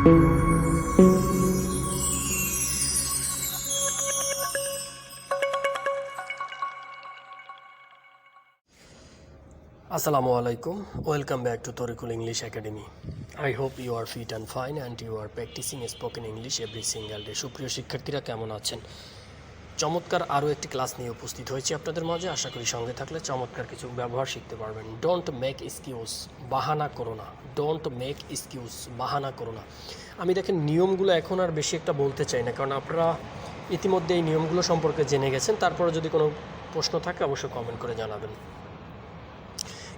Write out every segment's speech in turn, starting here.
Assalamu alaikum. Welcome back to Torikul English Academy. I hope you are fit and fine and you are practicing spoken English every single day. সুপ্রিয় শিক্ষার্থীরা কেমন আছেন? চমৎকার আরও একটি class নিয়ে উপস্থিত হয়েছি আপনাদের মাঝে। আশা করি সঙ্গে থাকলে চমৎকার কিছু ব্যবহার শিখতে পারবেন। ডোন্ট মেক এক্সকিউজ, বাহানা করো না। ডোন্ট মেক এক্সকিউজ, বাহানা করো না। আমি দেখেন নিয়মগুলো এখন আর বেশি একটা বলতে চাই না, কারণ আপনারা ইতিমধ্যে এই নিয়মগুলো সম্পর্কে জেনে গেছেন। তারপরে যদি কোনো প্রশ্ন থাকে অবশ্যই কমেন্ট করে জানাবেন।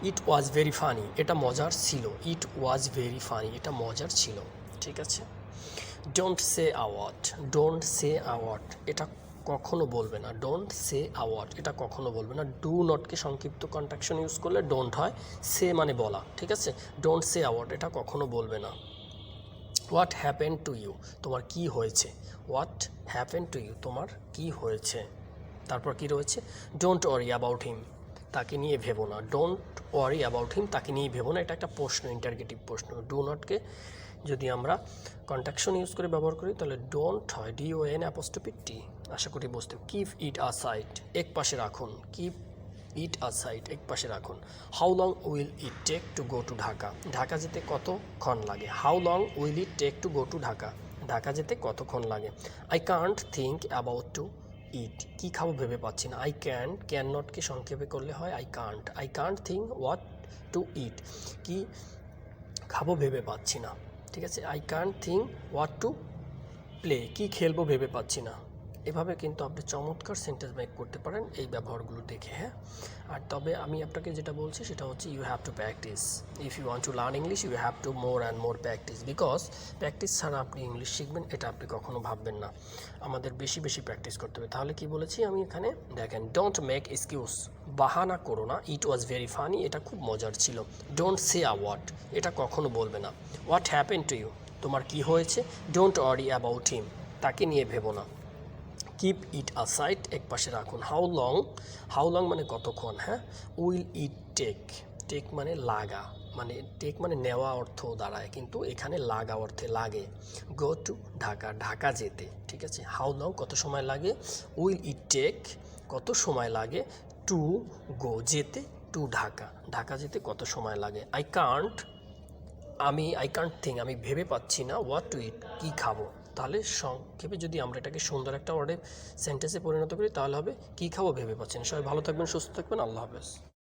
ইট ওয়াজ ভেরি ফানি, এটা মজার ছিল। ইট ওয়াজ ভেরি ফানি, এটা মজার ছিল। ঠিক আছে। Don't say award, don't say award, এটা কখনো বলবে না। ডোন্ট সে আওয়ার্ড, এটা কখনো বলবে না। ডু নটকে সংক্ষিপ্ত কন্ট্রাকশন ইউজ করলে ডোন্ট হয়, সে মানে বলা। ঠিক আছে। ডোন্ট সে আওয়ার্ড, এটা কখনো বলবে না। হোয়াট হ্যাপেন টু ইউ, তোমার কি হয়েছে। হোয়াট হ্যাপেন টু ইউ, তোমার কি হয়েছে। তারপর কি রয়েছে, ডোন্ট ওয়ারি অ্যাবাউট হিম, তাকে নিয়ে ভেবো না। ডোন্ট ওয়ারি অ্যাবাউট হিম, তাকে নিয়ে ভেবো না। এটা একটা প্রশ্ন, ইন্টারগেটিভ প্রশ্ন। ডু নটকে যদি আমরা কন্ট্রাকশন ইউজ করে ব্যবহার করি তাহলে ডোন্ট হয় DON অ্যাপোস্ট্রফি টি। আশা করি বুঝতে। কিপ ইট আসাইড, এক পাশে রাখুন। কিপ ইট আসাইড, এক পাশে রাখুন। How long will it take to go to Dhaka, Dhaka যেতে কতক্ষণ লাগে। How long will it take to go to Dhaka, Dhaka যেতে কতক্ষণ লাগে। I can't think about to eat, কী খাবো ভেবে পাচ্ছি না। আই ক্যান নটকে সংক্ষেপে করলে হয় I can't think what to eat, কি খাবো ভেবে পাচ্ছি না। ঠিক আছে। I can't think what to play, কি খেলবো ভেবে পাচ্ছি না। এভাবে কিন্তু আপনি চমৎকার সেন্টেন্স মেক করতে পারেন এই ব্যবহারগুলো দেখে। হ্যাঁ, আর তবে আমি আপনাকে যেটা বলছি সেটা হচ্ছে you have to practice. If you want to learn English you have to more and more practice, because practice ছাড়া আপনি ইংলিশ শিখবেন এটা আপনি কখনো ভাববেন না। আমাদের বেশি বেশি প্র্যাকটিস করতে হবে। তাহলে কি বলেছি আমি এখানে, দেখেন, ডোন্ট মেক এক্সকিউজ, বাহানা করো না। ইট ওয়াজ ভেরি ফানি, এটা খুব মজার ছিল। ডোন্ট সে আ ওয়াট, এটা কখনো বলবে না। হোয়াট হ্যাপেন টু ইউ, তোমার কি হয়েছে। ডোন্ট ওয়ারি অ্যাবাউট হিম, তাকে নিয়ে ভেবো না। কিপ ইট আসাইড, এক পাশে রাখুন। হাউ লং মানে কতক্ষণ। হ্যাঁ, উইল ইট টেক, টেক মানে লাগা, মানে টেক মানে নেওয়া অর্থ দাঁড়ায়, কিন্তু এখানে লাগা অর্থে লাগে। গো টু ঢাকা, ঢাকা যেতে। ঠিক আছে। হাউ লং কত সময় লাগে, উইল ইট টেক কত সময় লাগে, টু গো যেতে, টু ঢাকা, ঢাকা যেতে কত সময় লাগে। আই কান্ট থিঙ্ক, আমি ভেবে পাচ্ছি না, হোয়াট টু ইট, কী খাবো। তাহলে সংক্ষেপে যদি আমরা এটাকে সুন্দর একটা ওয়ার্ডে সেন্টেন্সে পরিণত করি তাহলে হবে কী খাবো ভেবে পাচ্ছেন। সবাই ভালো থাকবেন, সুস্থ থাকবেন, আল্লাহ হাফেজ।